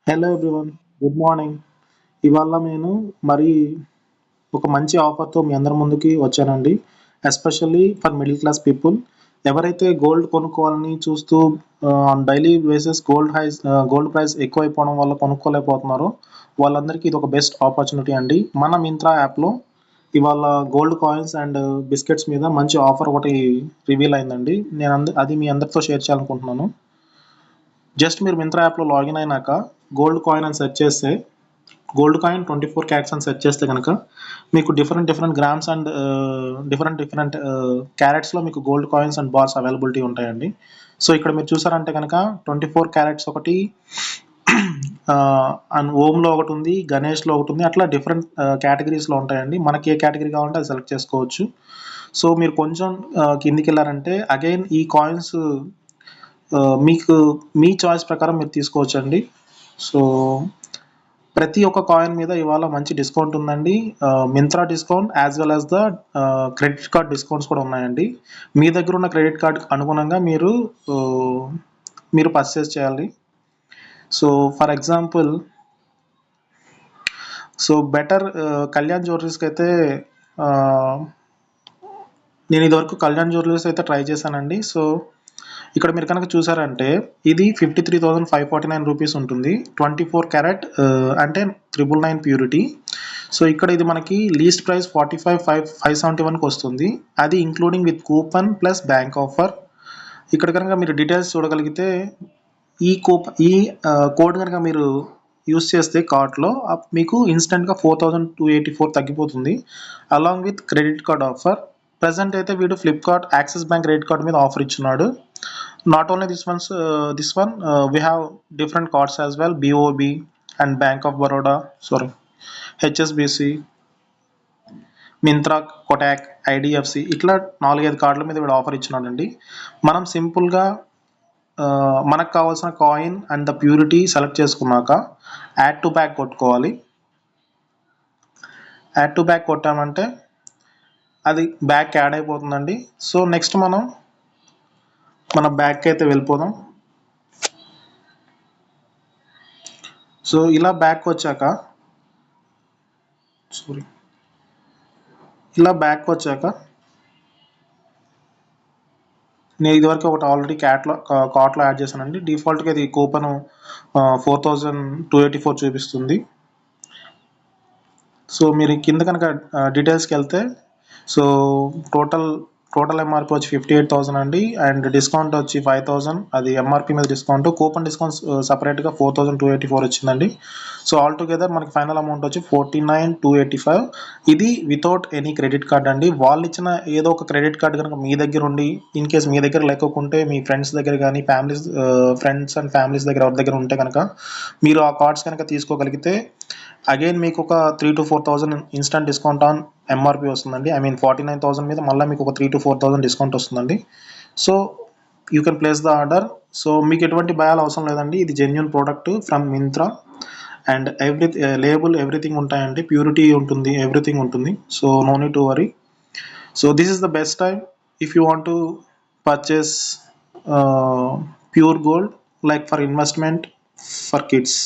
Hello everyone, good morning. ఇవాళ నేను మరి ఒక మంచి ఆఫర్తో మీ అందరి ముందుకి వచ్చానండి. Especially for middle class people. ఎవరైతే గోల్డ్ కొనుక్కోవాలని చూస్తూ on daily basis gold price ఎక్కువైపోవడం వల్ల కొనుక్కోలేకపోతున్నారో వాళ్ళందరికీ ఇది ఒక బెస్ట్ ఆపర్చునిటీ అండి. మన మింత్రా యాప్లో ఇవాళ గోల్డ్ కాయిన్స్ అండ్ బిస్కెట్స్ మీద మంచి ఆఫర్ ఒకటి రివీల్ అయిందండి. అది మీ అందరితో షేర్ చేయాలనుకుంటున్నాను. జస్ట్ మీరు మింత్రా యాప్లో లాగిన్ అయినాక గోల్డ్ కాయిన్ అని సెర్చ్ చేస్తే గోల్డ్ కాయిన్ 24 క్యారెట్స్ అని సెర్చ్ చేస్తే కనుక మీకు different different grams and different different క్యారెట్స్లో మీకు gold coins and bars availability ఉంటాయండి. సో ఇక్కడ మీరు చూసారంటే కనుక 24 క్యారెట్స్ ఒకటి, అండ్ ఓమ్లో ఒకటి ఉంది, గణేష్లో ఒకటి ఉంది. అట్లా డిఫరెంట్ కేటగిరీస్లో ఉంటాయండి. మనకి ఏ కేటగిరీ కావాలంటే అది సెలెక్ట్ చేసుకోవచ్చు. సో మీరు కొంచెం కిందికి వెళ్ళారంటే అగైన్ ఈ కాయిన్స్ మీకు మీ చాయిస్ ప్రకారం మీరు తీసుకోవచ్చండి. సో ప్రతి ఒక్క కాయిన్ మీద ఇవాళ మంచి డిస్కౌంట్ ఉందండి. Myntra discount as well as the credit card discounts కూడా ఉన్నాయండి. మీ దగ్గర ఉన్న క్రెడిట్ కార్డ్ అనుగుణంగా మీరు పర్చేస్ చేయాలి. So for example, better Kalyan జ్యువెలరీస్కి అయితే నేను ఇదివరకు కళ్యాణ్ జ్యువెలరీస్ అయితే ట్రై చేశానండి. సో ఇక్కడ మీరు కనుక చూసారంటే ఇది 53,549 రూపీస్ ఉంటుంది. 24 క్యారెట్ అంటే 999 ప్యూరిటీ. సో ఇక్కడ ఇది మనకి లీస్ట్ ప్రైస్ 45,571కి వస్తుంది. అది including with coupon plus bank offer. ఇక్కడ కనుక మీరు డీటెయిల్స్ చూడగలిగితే ఈ కోడ్ కనుక మీరు యూస్ చేస్తే కార్ట్లో మీకు ఇన్స్టెంట్గా 4,284 తగ్గిపోతుంది along with credit card offer. Present అయితే వీడు Flipkart axis bank credit card మీద offer ఇచ్చున్నాడు. Not only this one, we have different cards as well, BOB and Bank of Baroda, sorry, HSBC, Myntra, Kotak, IDFC ఇట్లా 4-5 కార్డుల మీద వీడు ఆఫర్ ఇచ్చినాడండి. మనం సింపుల్గా మనకు కావాల్సిన coin and the purity select చేసుకున్నాక యాడ్ టు బ్యాగ్ కొట్టుకోవాలి. యాడ్ టు బ్యాగ్ కొట్టామంటే అది బ్యాగ్ యాడ్ అయిపోతుందండి. సో నెక్స్ట్ మన బ్యాగ్కి అయితే వెళ్ళిపోదాం. సో ఇలా బ్యాక్ వచ్చాక నేను ఇదివరకు ఒకటి ఆల్రెడీ కార్ట్లో యాడ్ చేశానండి. డిఫాల్ట్గా ఇది కూపన్ 4,284 చూపిస్తుంది. సో మీరు కింద కనుక డీటెయిల్స్కి వెళ్తే సో టోటల్ ఎంఆర్పి వచ్చి 58,000 అండి. అండ్ డిస్కౌంట్ వచ్చి 5,000, అది ఎంఆర్పి మీద డిస్కౌంట్. కూపన్ డిస్కౌంట్ సపరేట్గా 4,284 వచ్చిందండి. సో ఆల్ టుగెదర్ మనకి ఫైనల్ అమౌంట్ వచ్చి 49,285. ఇది వితౌట్ ఎనీ క్రెడిట్ కార్డ్ అండి. వాళ్ళు ఇచ్చిన ఏదో ఒక క్రెడిట్ కార్డ్ కనుక మీ దగ్గర ఉండి ఇన్ కేస్ మీ దగ్గర లేకుంటే మీ ఫ్రెండ్స్ దగ్గర కానీ ఫ్రెండ్స్ అండ్ ఫ్యామిలీస్ దగ్గర ఎవరి దగ్గర ఉంటే కనుక మీరు ఆ కార్డ్స్ కనుక తీసుకోగలిగితే అగైన్ మీకు ఒక 3,000 to 4,000 instant discount on MRP వస్తుందండి. 49,000 మీద మళ్ళీ మీకు ఒక 3,000 to 4,000 డిస్కౌంట్ వస్తుందండి. So you can place the order. So మీకు ఎటువంటి భయాలు అవసరం లేదండి. ఇది genuine product from Myntra and label everything ఉంటాయండి, ప్యూరిటీ ఉంటుంది, ఎవ్రీథింగ్ ఉంటుంది. So no need to worry. So this is the best time if you want to purchase pure gold like for investment for kids.